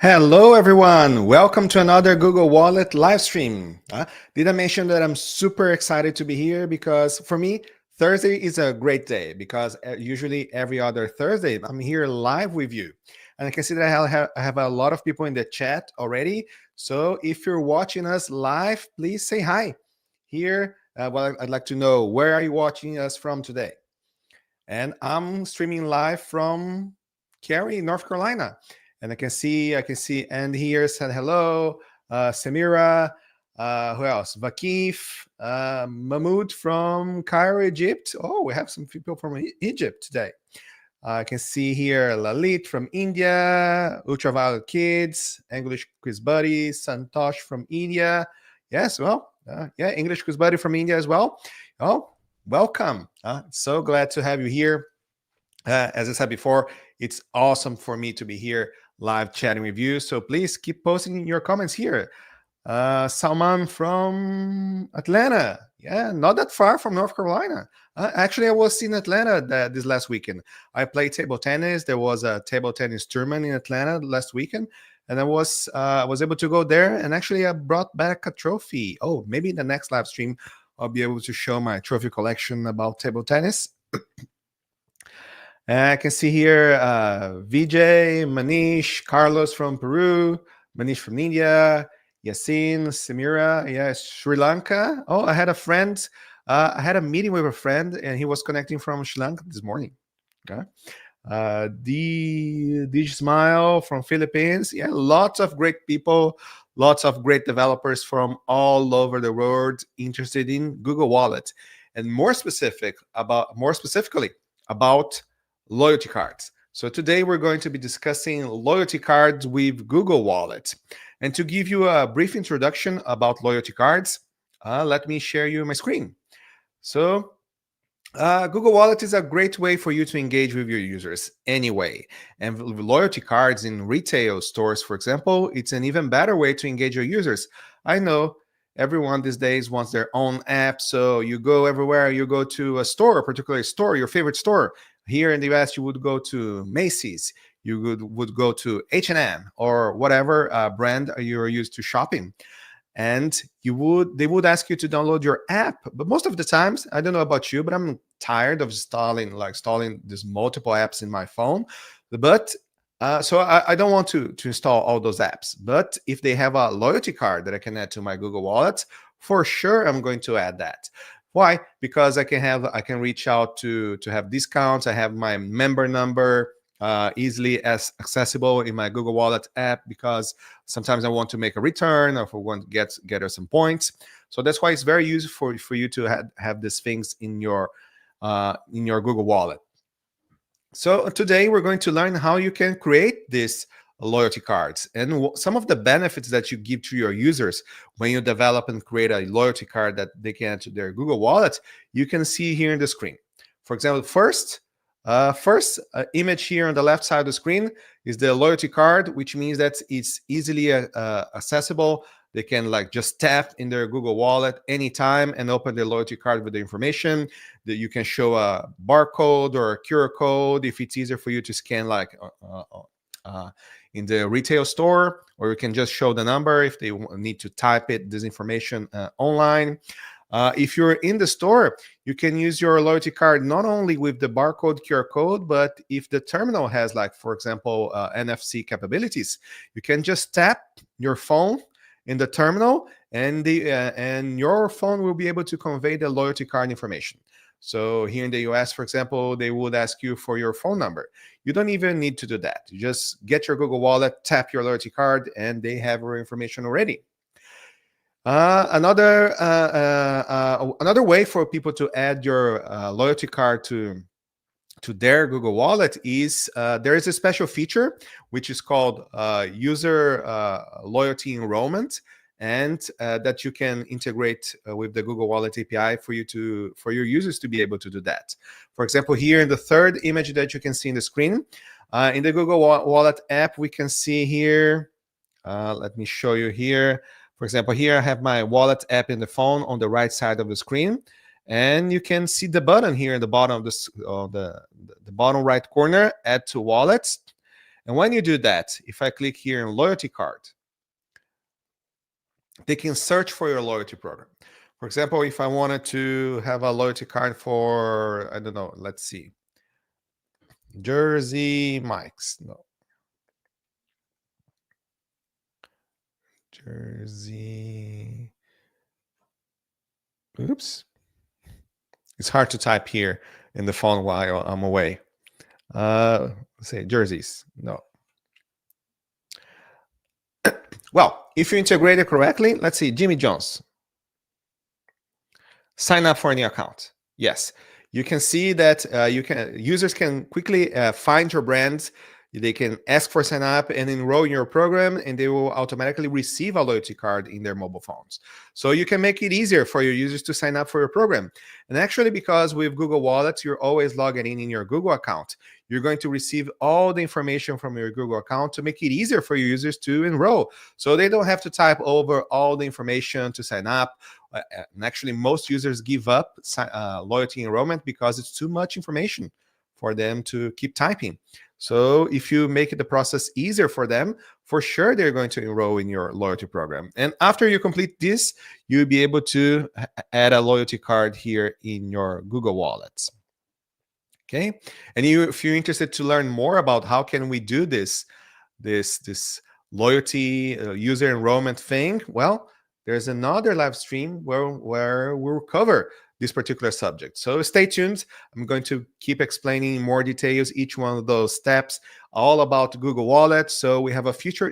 Hello, everyone. Welcome to another Google Wallet live stream. Did I mention that I'm super excited to be here? Because for me, Thursday is a great day because usually every other Thursday, I'm here live with you. And I can see that I have a lot of people in the chat already. So if you're watching us live, please say hi. Here, I'd like to know, where are you watching us from today? And I'm streaming live from Cary, North Carolina. And I can see Andy here said hello, Samira, who else? Vakif, Mahmoud from Cairo, Egypt. Oh, we have some people from Egypt today. I can see here Lalit from India, Ultraviolet Kids, English Quiz Buddy, Santosh from India. Yes, well, yeah, English Quiz Buddy from India as well. Oh, welcome. So glad to have you here. As I said before, it's awesome for me to be here live chatting with you. So please keep posting your comments here. Salman from Atlanta. Yeah, not that far from North Carolina. Actually, I was in Atlanta this last weekend. I played table tennis. There was a table tennis tournament in Atlanta last weekend, and I was able to go there. And actually, I brought back a trophy. Oh, maybe in the next live stream, I'll be able to show my trophy collection about table tennis. And I can see here Vijay, Manish, Carlos from Peru, Manish from India, Yasin, Samira, yeah, Sri Lanka. Oh, I had a friend. I had a meeting with a friend, and he was connecting from Sri Lanka this morning. Okay. D Smile from Philippines. Yeah, lots of great people, lots of great developers from all over the world interested in Google Wallet, and more specifically about loyalty cards. So today we're going to be discussing loyalty cards with Google Wallet. And to give you a brief introduction about loyalty cards, let me share you my screen. So Google Wallet is a great way for you to engage with your users anyway. And loyalty cards in retail stores, for example, it's an even better way to engage your users. I know everyone these days wants their own app. So you go everywhere, you go to a store, a particular store, your favorite store. Here in the US, you would go to Macy's, you would go to H&M or whatever brand you're used to shopping, and they would ask you to download your app. But most of the times, I don't know about you, but I'm tired of installing these multiple apps in my phone. But so I don't want to install all those apps. But if they have a loyalty card that I can add to my Google Wallet, for sure I'm going to add that. Why? Because I can reach out to have discounts. I have my member number easily as accessible in my Google Wallet app, because sometimes I want to make a return, or if I want to get some points. So that's why it's very useful for you to have these things in your Google Wallet. So today we're going to learn how you can create these loyalty cards and some of the benefits that you give to your users when you develop and create a loyalty card that they can add to their Google Wallet. You can see here in the screen. For example, first image here on the left side of the screen is the loyalty card, which means that it's easily accessible. They can just tap in their Google Wallet anytime and open the loyalty card with the information. That you can show a barcode or a QR code if it's easier for you to scan in the retail store, or you can just show the number if they need to type this information online. If you're in the store, you can use your loyalty card not only with the barcode QR code, but if the terminal has, for example, NFC capabilities, you can just tap your phone in the terminal, and your phone will be able to convey the loyalty card information. So here in the US, for example, they would ask you for your phone number. You don't even need to do that. You just get your Google Wallet, tap your loyalty card, and they have your information already. Another way for people to add your loyalty card to their Google Wallet is there is a special feature which is called user loyalty enrollment, and that you can integrate with the Google Wallet API for your users to be able to do that. For example, here in the third image that you can see in the screen, in the Google Wallet app, we can see here. Let me show you here. For example, here I have my wallet app in the phone on the right side of the screen, and you can see the button here in the bottom of the bottom right corner, add to wallets. And when you do that, if I click here in loyalty card, they can search for your loyalty program. For example, if I wanted to have a loyalty card for, I don't know, let's see, Jersey Mike's. No. Jersey. Oops. It's hard to type here in the phone while I'm away. Let's say jerseys. No. Well, if you integrate it correctly, let's see, Jimmy John's. Sign up for a new account. Yes, you can see that users can quickly find your brands. They can ask for sign up and enroll in your program, and they will automatically receive a loyalty card in their mobile phones. So you can make it easier for your users to sign up for your program. And actually, because with Google Wallet, you're always logging in your Google account, you're going to receive all the information from your Google account to make it easier for your users to enroll. So they don't have to type over all the information to sign up. And actually, most users give up loyalty enrollment because it's too much information for them to keep typing. So if you make the process easier for them, for sure they're going to enroll in your loyalty program. And after you complete this, you'll be able to add a loyalty card here in your Google Wallets. Okay, and if you're interested to learn more about how can we do this loyalty user enrollment thing, well, there's another live stream where we'll cover this particular subject. So stay tuned. I'm going to keep explaining in more details each one of those steps, all about Google Wallet. So we have a future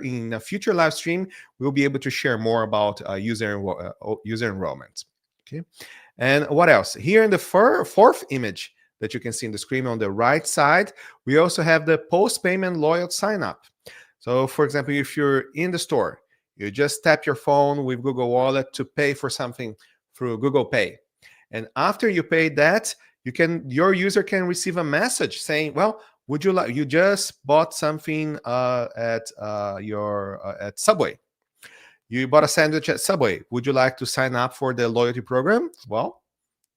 live stream, we'll be able to share more about user enrollment. Okay, and what else? Here in the fourth image that you can see in the screen on the right side, we also have the post-payment loyalty sign up. So for example, if you're in the store, you just tap your phone with Google Wallet to pay for something through Google Pay. And after you pay that, your user can receive a message saying, well, would you like, you just bought something at Subway. You bought a sandwich at Subway. Would you like to sign up for the loyalty program? Well,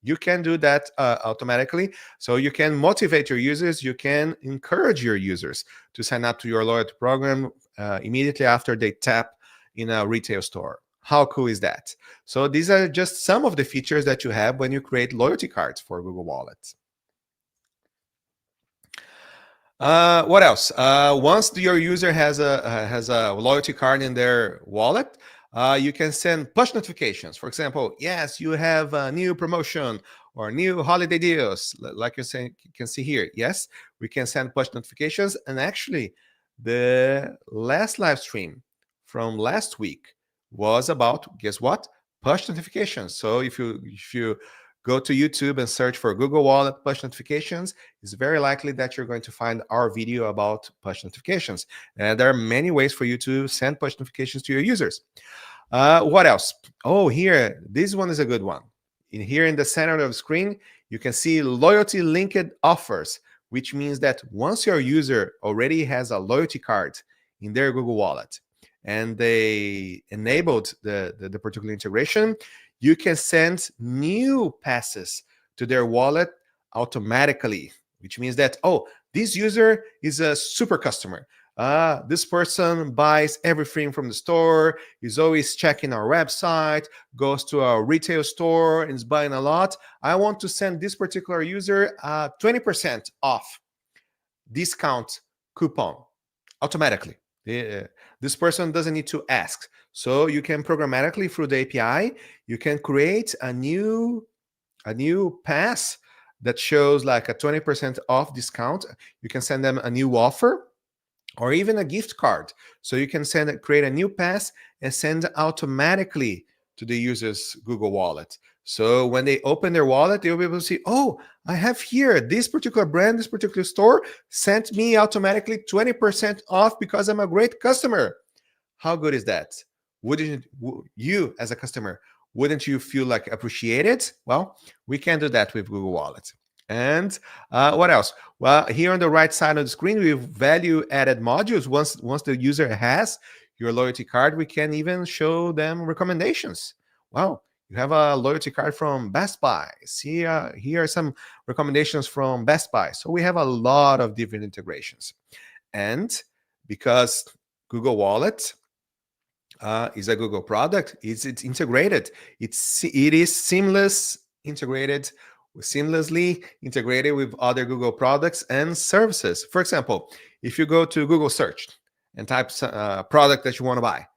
you can do that automatically. So you can motivate your users. You can encourage your users to sign up to your loyalty program immediately after they tap in a retail store. How cool is that? So these are just some of the features that you have when you create loyalty cards for Google Wallet. What else? Once your user has a loyalty card in their wallet, you can send push notifications. For example, yes, you have a new promotion or new holiday deals, like you can see here. Yes, we can send push notifications. And actually, the last live stream from last week was about, guess what? Push notifications. So if you go to YouTube and search for Google Wallet push notifications, it's very likely that you're going to find our video about push notifications. And there are many ways for you to send push notifications to your users. What else? Oh, here, this one is a good one. Here in the center of the screen, you can see loyalty linked offers, which means that once your user already has a loyalty card in their Google Wallet, and they enabled the particular integration, you can send new passes to their wallet automatically, which means that, oh, this user is a super customer. This person buys everything from the store, is always checking our website, goes to our retail store and is buying a lot. I want to send this particular user 20% off discount coupon automatically. This person doesn't need to ask. So you can programmatically through the API, you can create a new pass that shows like a 20% off discount. You can send them a new offer or even a gift card. So you can create a new pass and send automatically to the user's Google Wallet. So when they open their wallet, they'll be able to see, oh, I have here this particular brand, this particular store sent me automatically 20% off because I'm a great customer. How good is that? Wouldn't you, as a customer, wouldn't you feel like appreciated? Well, we can do that with Google Wallet. And what else? Well, here on the right side of the screen, we have value-added modules. Once the user has your loyalty card, we can even show them recommendations. Wow, you have a loyalty card from Best Buy. See, here are some recommendations from Best Buy. So we have a lot of different integrations. And because Google Wallet is a Google product. It's integrated. It is seamlessly integrated with other Google products and services. For example, if you go to Google Search and type product that you want to buy,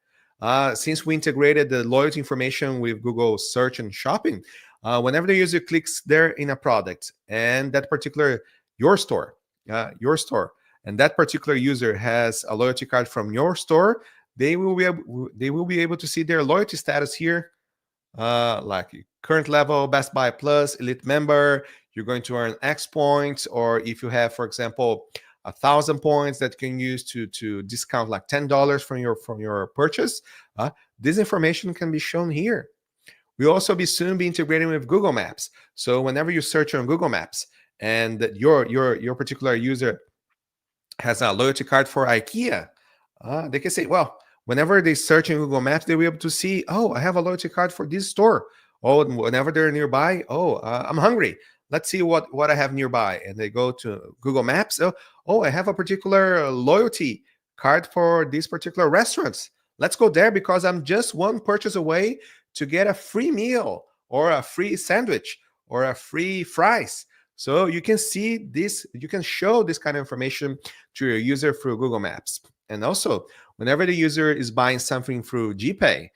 since we integrated the loyalty information with Google Search and Shopping, whenever the user clicks there in a product and that particular your store, and that particular user has a loyalty card from your store, they will be able to see their loyalty status here, like current level, Best Buy Plus, Elite member. You're going to earn X points, or if you have, for example, 1,000 points that you can use to discount like $10 from your purchase. This information can be shown here. We'll also soon be integrating with Google Maps. So whenever you search on Google Maps and your particular user has a loyalty card for IKEA, they can say, well, whenever they search in Google Maps, they'll be able to see, oh, I have a loyalty card for this store. Oh, whenever they're nearby, oh, I'm hungry. Let's see what I have nearby. And they go to Google Maps. Oh, I have a particular loyalty card for these particular restaurants. Let's go there because I'm just one purchase away to get a free meal or a free sandwich or a free fries. So you can see this, you can show this kind of information to your user through Google Maps. And also, whenever the user is buying something through GPay,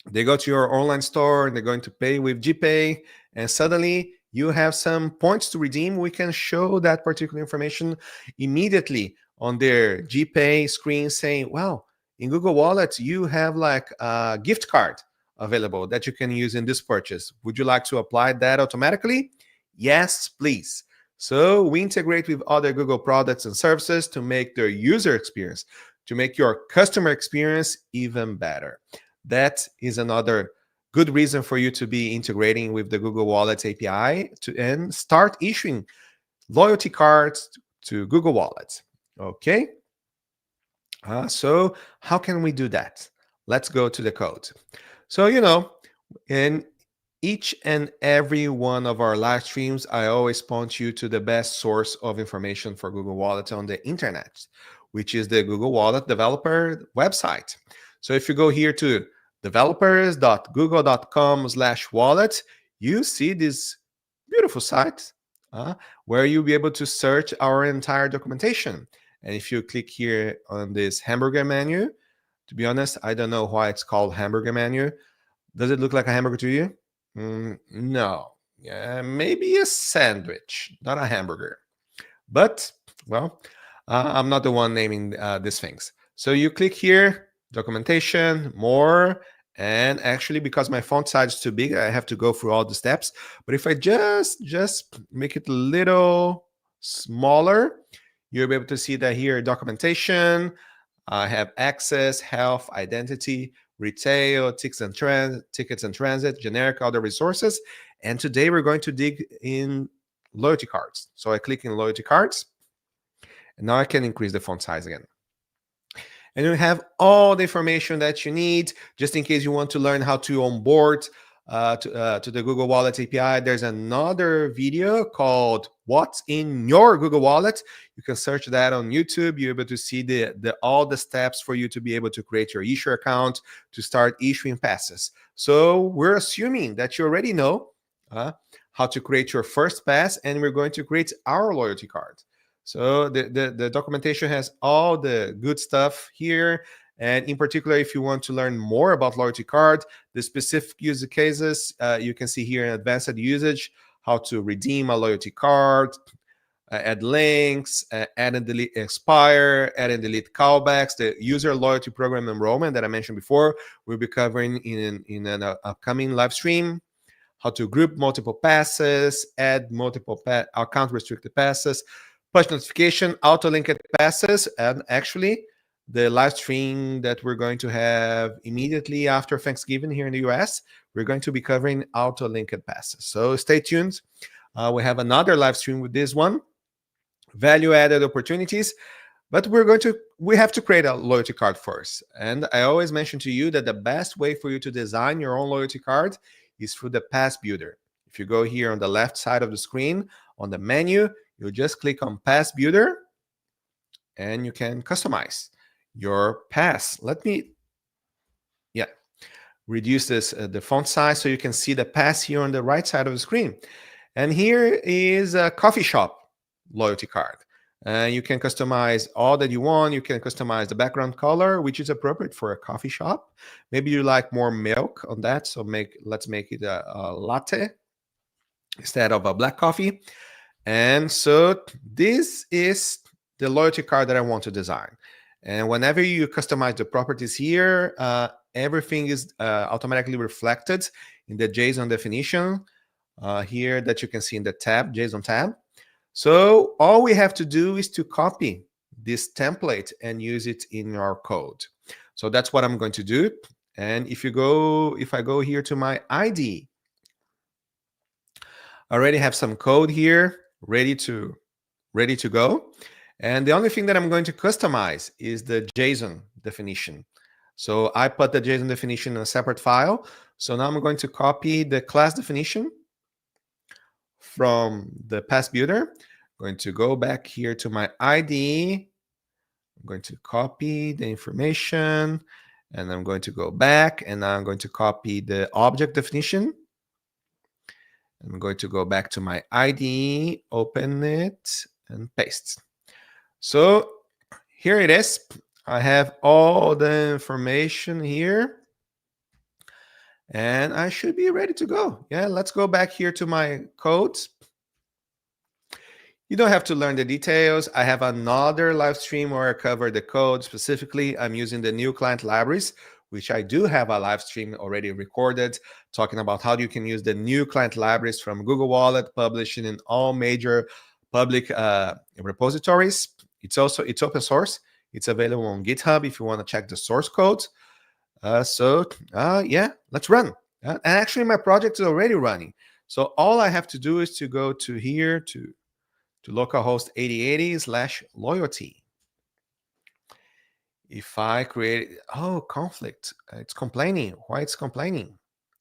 they go to your online store and they're going to pay with GPay, and suddenly you have some points to redeem. We can show that particular information immediately on their GPay screen saying, well, in Google Wallet, you have like a gift card available that you can use in this purchase. Would you like to apply that automatically? Yes, please. So we integrate with other Google products and services to make their user experience, to make your customer experience even better. That is another good reason for you to be integrating with the Google Wallet API and start issuing loyalty cards to Google Wallet. Okay. So how can we do that? Let's go to the code. So, in each and every one of our live streams, I always point you to the best source of information for Google Wallet on the internet, which is the Google Wallet developer website. So if you go here to developers.google.com/wallet, you see this beautiful site where you'll be able to search our entire documentation. And if you click here on this hamburger menu, to be honest, I don't know why it's called hamburger menu. Does it look like a hamburger to you? No. Yeah, maybe a sandwich, not a hamburger. But, well, I'm not the one naming these things. So you click here, documentation, more, and actually, because my font size is too big, I have to go through all the steps. But if I just make it a little smaller, you'll be able to see that here, documentation, I have access, health, identity, retail, tickets and transit, generic other resources. And today we're going to dig in loyalty cards. So I click in loyalty cards, and now I can increase the font size again. And you have all the information that you need, just in case you want to learn how to onboard to the Google Wallet API. There's another video called What's in Your Google Wallet. You can search that on YouTube. You're able to see all the steps for you to be able to create your issuer account, to start issuing passes. So we're assuming that you already know how to create your first pass, and we're going to create our loyalty card. So the documentation has all the good stuff here. And in particular, if you want to learn more about loyalty card, the specific use cases, you can see here in advanced usage, how to redeem a loyalty card, add links, add and delete expire, add and delete callbacks, the user loyalty program enrollment that I mentioned before, we'll be covering in an upcoming live stream, how to group multiple passes, add multiple account restricted passes, push notification, auto-linked passes, and actually the live stream that we're going to have immediately after Thanksgiving here in the US, we're going to be covering auto-linked passes. So stay tuned. We have another live stream with this one, value-added opportunities, but we have to create a loyalty card first. And I always mention to you that the best way for you to design your own loyalty card is through the Pass Builder. If you go here on the left side of the screen, on the menu, you just click on Pass Builder, and you can customize your pass. Let me, yeah, reduce this the font size so you can see the pass here on the right side of the screen. And here is a coffee shop loyalty card. You can customize all that you want. You can customize the background color, which is appropriate for a coffee shop. Maybe you like more milk on that, so let's make it a latte instead of a black coffee. And so this is the loyalty card that I want to design. And whenever you customize the properties here, everything is automatically reflected in the JSON definition here that you can see in the tab, JSON tab. So all we have to do is to copy this template and use it in our code. So that's what I'm going to do. And if I go here to my ID, I already have some code here ready to go. And the only thing that I'm going to customize is the JSON definition. So I put the JSON definition in a separate file. So now I'm going to copy the class definition from the pass builder. I'm going to go back here to my ID. I'm going to copy the information, and I'm going to go back, and now I'm going to copy the object definition. I'm going to go back to my ID, open it, and paste. So here it is. I have all the information here, and I should be ready to go. Yeah, let's go back here to my codes. You don't have to learn the details. I have another live stream where I cover the code specifically. I'm using the new client libraries, which I do have a live stream already recorded, talking about how you can use the new client libraries from Google Wallet, publishing in all major public repositories. It's open source. It's available on GitHub if you want to check the source code. Yeah, let's run. And actually, my project is already running. So all I have to do is to go to here to localhost 8080/loyalty. If I create, conflict, it's complaining. Why it's complaining?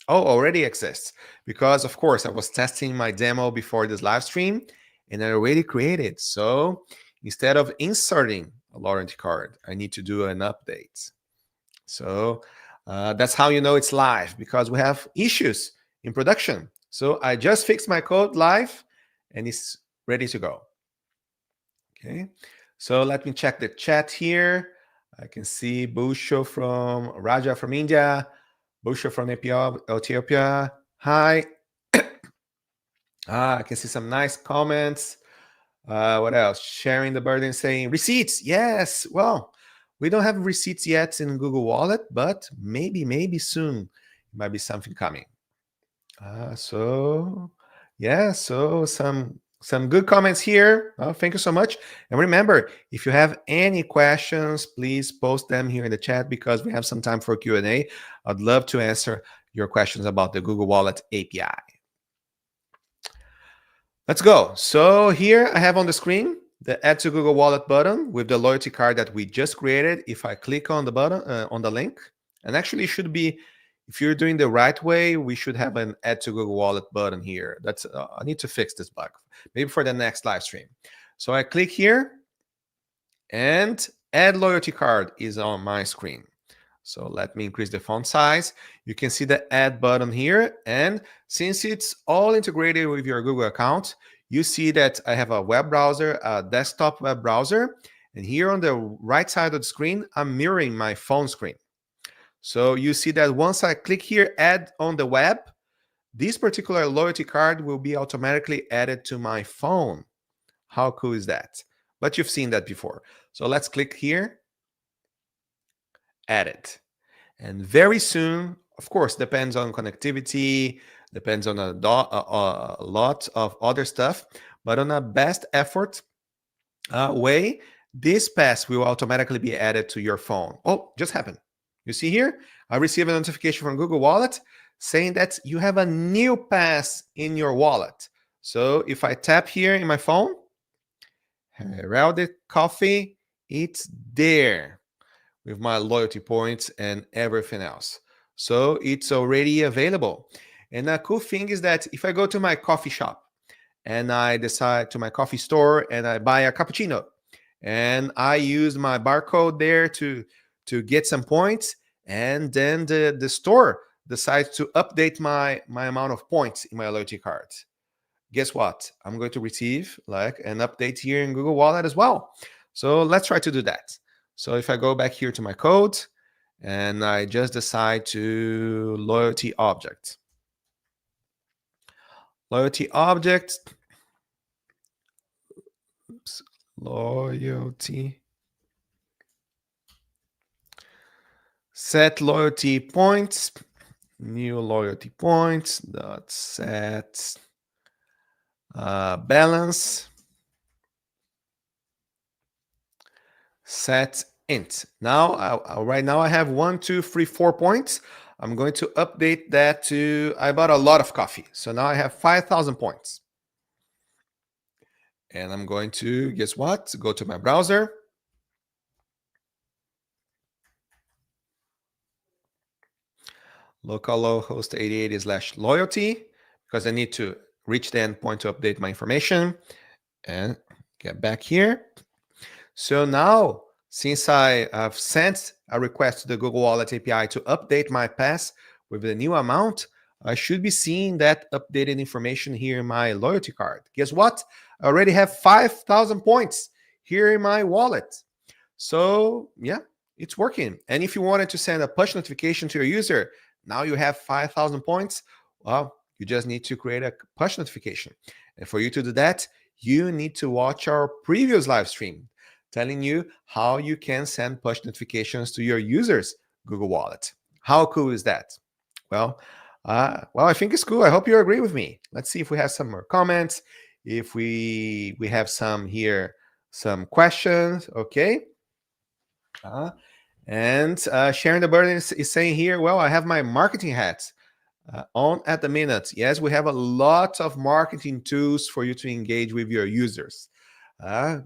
Already exists. Because, of course, I was testing my demo before this live stream, and I already created. So instead of inserting a loyalty card, I need to do an update. So that's how you know it's live, because we have issues in production. So I just fixed my code live, and it's ready to go. Okay, so let me check the chat here. I can see Busho from Raja from India, Busho from Ethiopia. Hi. I can see some nice comments. What else? Sharing the burden, saying receipts. Yes. Well, we don't have receipts yet in Google Wallet, but maybe soon it might be something coming. So some good comments here. Thank you so much. And remember, if you have any questions, please post them here in the chat, because we have some time for Q&A. I'd love to answer your questions about the Google Wallet API. Let's go. So here I have on the screen the Add to Google Wallet button with the loyalty card that we just created. If I click on the button, on the link, and actually it should be, if you're doing the right way, we should have an Add to Google Wallet button here. That's I need to fix this bug, maybe for the next live stream. So I click here, and Add Loyalty Card is on my screen. So let me increase the font size. You can see the Add button here, and since it's all integrated with your Google account, you see that I have a web browser, a desktop web browser, and here on the right side of the screen, I'm mirroring my phone screen. So you see that once I click here, add on the web, this particular loyalty card will be automatically added to my phone. How cool is that? But you've seen that before. So let's click here, add it. And very soon, of course, depends on connectivity, depends on a lot of other stuff, but on a best effort way, this pass will automatically be added to your phone. Just happened. You see here, I received a notification from Google Wallet saying that you have a new pass in your wallet. So if I tap here in my phone, Heralded Coffee, it's there with my loyalty points and everything else. So it's already available. And a cool thing is that if I go to my coffee shop and I decide to my coffee store and I buy a cappuccino, and I use my barcode there to get some points, and then the store decides to update my amount of points in my loyalty card. Guess what? I'm going to receive like an update here in Google Wallet as well. So let's try to do that. So if I go back here to my code and I just decide to loyalty object, oops, loyalty, set loyalty points, new loyalty points, dot set balance, set int. Now, right now I have 1, 2, 3, 4 points. I'm going to update that to, I bought a lot of coffee. So now I have 5,000 points. And I'm going to, guess what? Go to my browser. Localhost 8080/loyalty, because I need to reach the endpoint to update my information and get back here. So now, since I have sent a request to the Google Wallet API to update my pass with the new amount, I should be seeing that updated information here in my loyalty card. Guess what? I already have 5,000 points here in my wallet. So yeah, it's working. And if you wanted to send a push notification to your user, now you have 5,000 points. Well, you just need to create a push notification. And for you to do that, you need to watch our previous live stream telling you how you can send push notifications to your users' Google Wallet. How cool is that? Well, I think it's cool. I hope you agree with me. Let's see if we have some more comments. If we have some here, some questions. Okay. And Sharon the Burden is saying here, well, I have my marketing hats on at the minute. Yes, we have a lot of marketing tools for you to engage with your users. I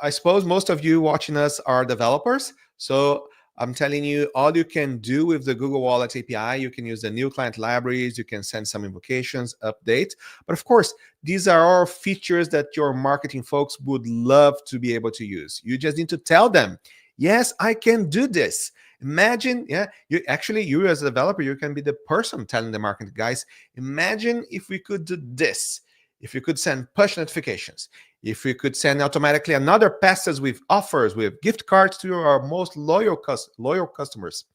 suppose most of you watching us are developers. So I'm telling you, all you can do with the Google Wallet API, you can use the new client libraries, you can send some invocations, update. But of course, these are all features that your marketing folks would love to be able to use. You just need to tell them, yes, I can do this. Imagine, you as a developer, you can be the person telling the marketing guys, imagine if we could do this. If you could send push notifications, if we could send automatically another passes with offers, with gift cards to our most loyal customers.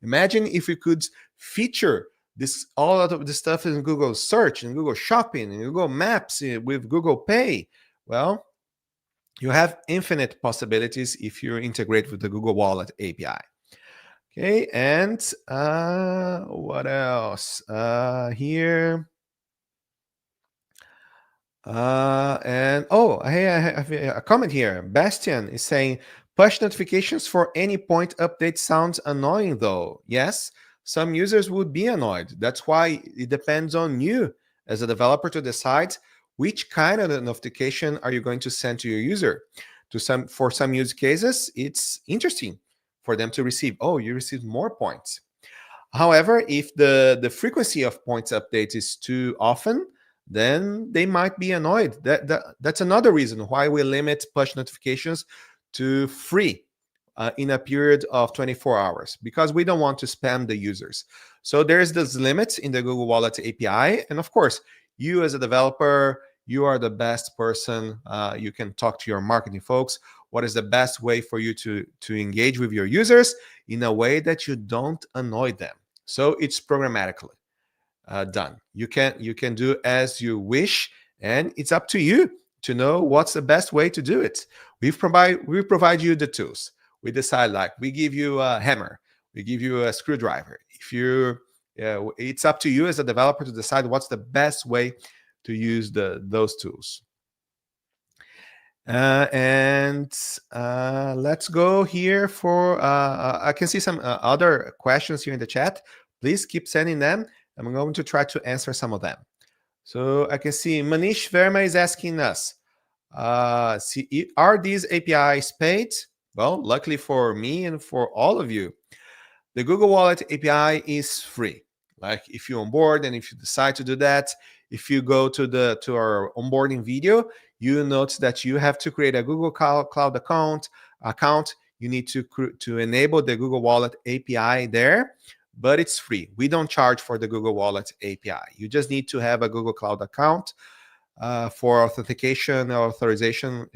Imagine if we could feature this, all of this stuff in Google Search, in Google Shopping, in Google Maps, with Google Pay. Well, you have infinite possibilities if you integrate with the Google Wallet API. Okay, and what else? Here. Hey, I have a comment here. Bastian is saying push notifications for any point update sounds annoying though. Yes, some users would be annoyed. That's why it depends on you as a developer to decide which kind of notification are you going to send to your user. For some use cases, it's interesting for them to receive, oh, you received more points. However, if the frequency of points updates is too often, then they might be annoyed. That's another reason why we limit push notifications to free in a period of 24 hours, because we don't want to spam the users. So there's this limit in the Google Wallet API. And of course, you as a developer, you are the best person. You can talk to your marketing folks. What is the best way for you to engage with your users in a way that you don't annoy them? So it's programmatically done. You can do as you wish, and it's up to you to know what's the best way to do it. We provide you the tools. We decide, like, we give you a hammer, we give you a screwdriver. It's up to you as a developer to decide what's the best way to use those tools. Let's go here for I can see some other questions here in the chat. Please keep sending them. I'm going to try to answer some of them. So I can see Manish Verma is asking us, are these APIs paid? Well, luckily for me and for all of you, the Google Wallet API is free. Like, if you onboard and if you decide to do that, if you go to our onboarding video, you notice that you have to create a Google Cloud account. You need to enable the Google Wallet API there, but it's free. We don't charge for the Google Wallet API. You just need to have a Google Cloud account for authentication or authorization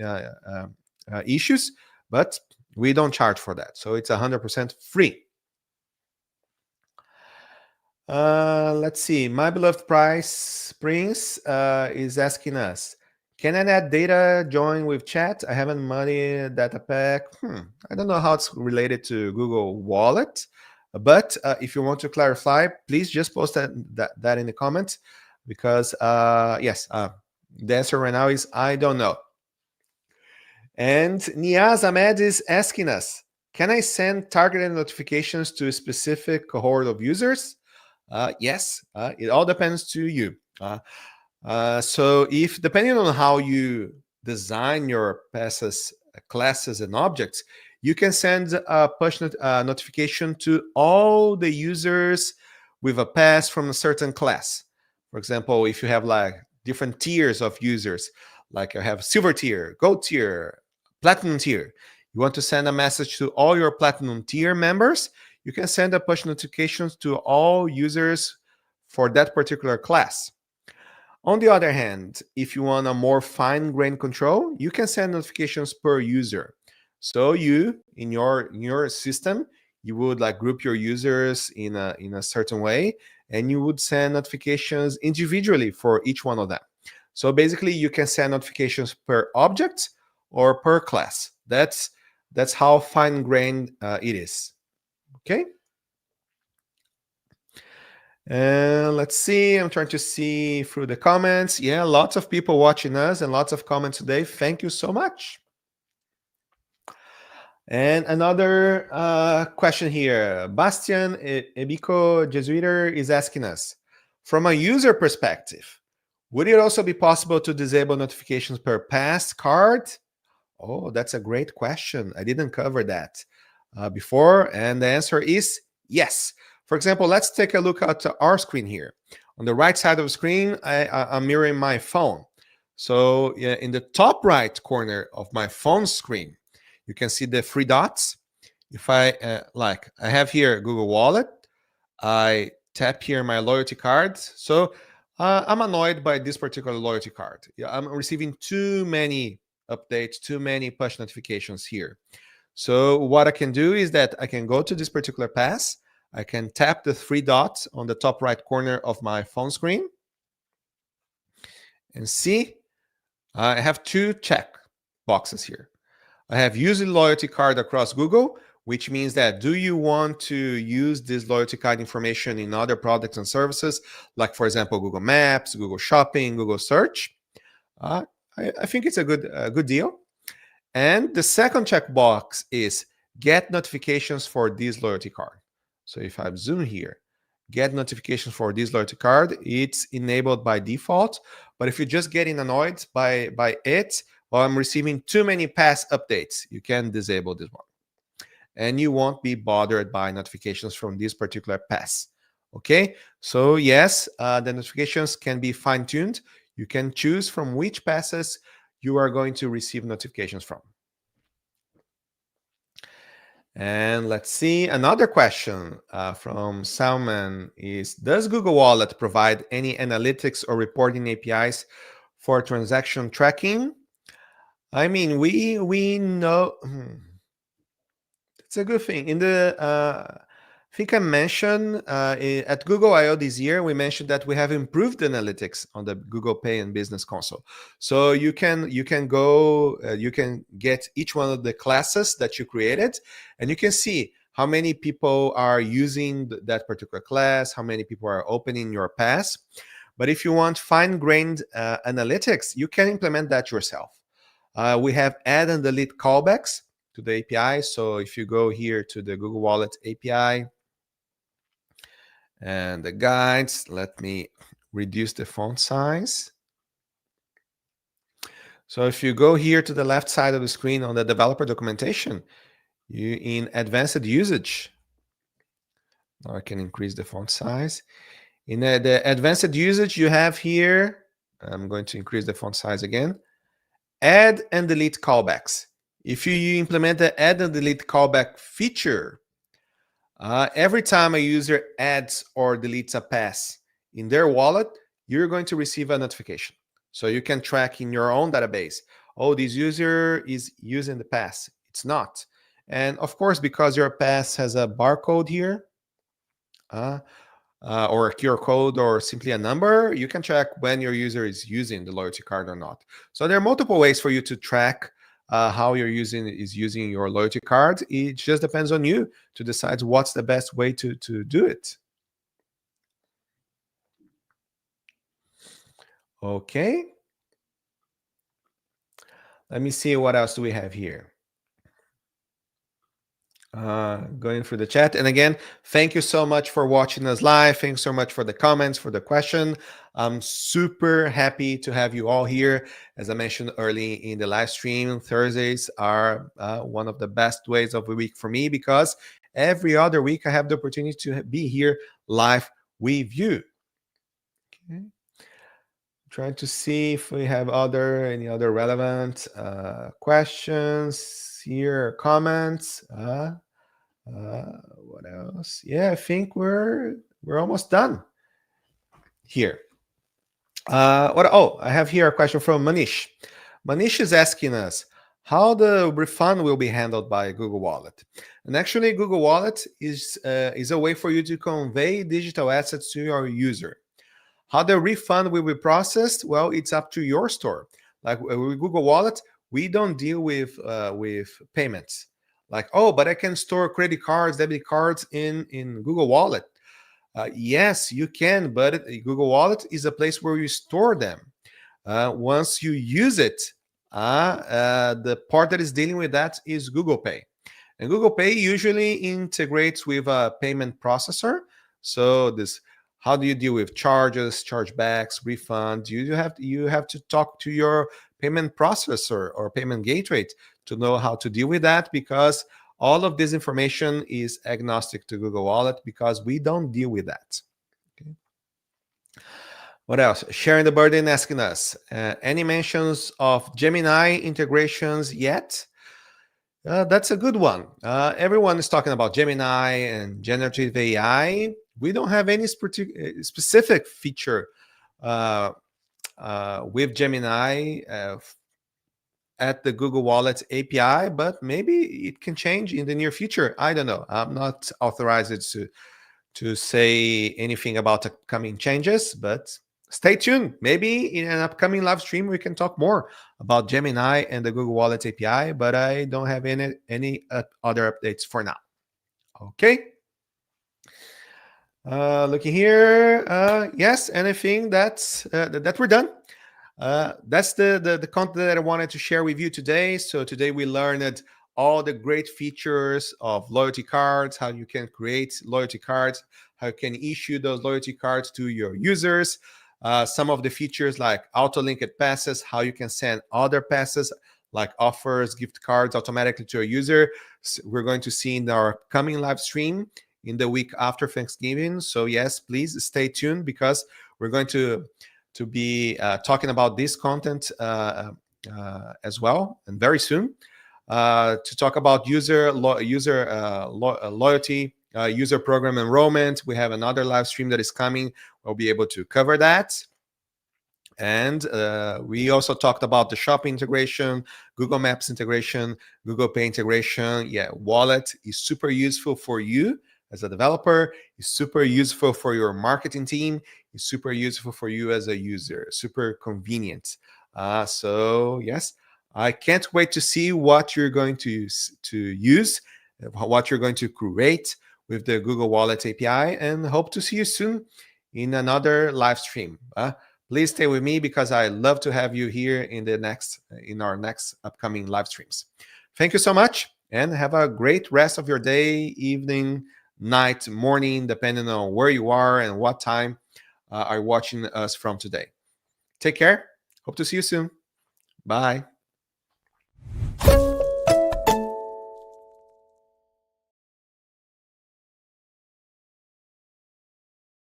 issues, but we don't charge for that. So it's 100% free. Let's see. My beloved Prince is asking us, can I add data join with chat? I haven't money data pack. I don't know how it's related to Google Wallet, but if you want to clarify, please just post that in the comments, because yes, the answer right now is I don't know. And Niaz Ahmed is asking us, can I send targeted notifications to a specific cohort of users? Yes, it all depends to you. So if depending on how you design your passes, classes, and objects, you can send a push notification to all the users with a pass from a certain class. For example, if you have like different tiers of users, like you have silver tier, gold tier, platinum tier, you want to send a message to all your platinum tier members, you can send a push notifications to all users for that particular class. On the other hand, if you want a more fine-grained control, you can send notifications per user. So you, in your system, you would like group your users in a certain way, and you would send notifications individually for each one of them. So basically, you can send notifications per object or per class. That's how fine-grained it is. Okay. And let's see, I'm trying to see through the comments. Yeah, lots of people watching us and lots of comments today. Thank you so much. And another question here. Bastian Ebiko Jesuiter is asking us, from a user perspective, would it also be possible to disable notifications per pass card? Oh, that's a great question. I didn't cover that before, and the answer is yes. For example, let's take a look at our screen here. On the right side of the screen, I'm mirroring my phone. So in the top right corner of my phone screen, you can see the three dots. If I I have here Google Wallet, I tap here my loyalty card. So I'm annoyed by this particular loyalty card. I'm receiving too many updates, too many push notifications here. So what I can do is that I can go to this particular pass. I can tap the three dots on the top right corner of my phone screen and see I have two check boxes here. I have use a loyalty card across Google, which means that do you want to use this loyalty card information in other products and services, like, for example, Google Maps, Google Shopping, Google Search? I think it's a good deal. And the second checkbox is get notifications for this loyalty card. So if I zoom here, get notifications for this loyalty card, it's enabled by default. But if you're just getting annoyed by it, or I'm receiving too many pass updates, you can disable this one. And you won't be bothered by notifications from this particular pass. Okay, so yes, the notifications can be fine-tuned. You can choose from which passes you are going to receive notifications from. And let's see, another question from Salman is, does Google Wallet provide any analytics or reporting APIs for transaction tracking? I mean, we know it's a good thing. In the I think I mentioned at Google I/O this year, we mentioned that we have improved analytics on the Google Pay and Business Console. So you can go, you can get each one of the classes that you created, and you can see how many people are using that particular class, how many people are opening your pass. But if you want fine-grained analytics, you can implement that yourself. We have add and delete callbacks to the API. So if you go here to the Google Wallet API and the guides, let me reduce the font size. So if you go here to the left side of the screen on the developer documentation, you in advanced usage, now I can increase the font size. In the advanced usage, you have here, I'm going to increase the font size again. add and delete callbacks. If you implement the add and delete callback feature, every time a user adds or deletes a pass in their wallet, you're going to receive a notification. So you can track in your own database, oh, this user is using the pass. It's not. And of course, because your pass has a barcode here, or a QR code or simply a number, you can track when your user is using the loyalty card or not. So there are multiple ways for you to track how your using your loyalty card. It just depends on you to decide what's the best way to do it. Okay. Let me see what else do we have here. Going through the chat. And again, thank you so much for watching us live. Thanks so much for the comments, for the question. I'm super happy to have you all here. As I mentioned early in the live stream, Thursdays are one of the best days of the week for me, because every other week I have the opportunity to be here live with you. Okay. Trying to see if we have any other relevant questions here, comments. What else? Yeah, I think we're almost done here. I have here a question from Manish. Manish is asking us how the refund will be handled by Google Wallet. And actually, Google Wallet is a way for you to convey digital assets to your user. How the refund will be processed? Well, it's up to your store. Like with Google Wallet, we don't deal with payments. Like, oh, but I can store credit cards, debit cards in Google Wallet. Yes, you can, but Google Wallet is a place where you store them. Once you use it, the part that is dealing with that is Google Pay. And Google Pay usually integrates with a payment processor. So how do you deal with charges, chargebacks, refunds? You have to talk to your payment processor or payment gateway to know how to deal with that, because all of this information is agnostic to Google Wallet, because we don't deal with that. Okay. What else? Sharing the burden asking us, any mentions of Gemini integrations yet? That's a good one. Everyone is talking about Gemini and generative AI. We don't have any specific feature with Gemini at the Google Wallet API, but maybe it can change in the near future. I don't know. I'm not authorized to say anything about upcoming changes, but stay tuned. Maybe in an upcoming live stream we can talk more about Gemini and the Google Wallet API, but I don't have any other updates for now. Okay. Looking here. Yes, and I think that we're done. That's the content that I wanted to share with you today. So today we learned all the great features of loyalty cards, how you can create loyalty cards, how you can issue those loyalty cards to your users, some of the features like auto-linked passes, how you can send other passes like offers, gift cards automatically to a user. So we're going to see in our coming live stream in the week after Thanksgiving. So yes, please stay tuned, because we're going to be talking about this content as well, and very soon, to talk about loyalty, user program enrollment. We have another live stream that is coming. We'll be able to cover that. And we also talked about the shopping integration, Google Maps integration, Google Pay integration. Yeah, Wallet is super useful for you as a developer. It's super useful for your marketing team. It's super useful for you as a user. Super convenient. So yes, I can't wait to see what you're going to use, what you're going to create with the Google Wallet API, and hope to see you soon in another live stream. Please stay with me, because I love to have you here in our next upcoming live streams. Thank you so much, and have a great rest of your day, evening, night, morning, depending on where you are and what time are watching us from today. Take care. Hope to see you soon. Bye.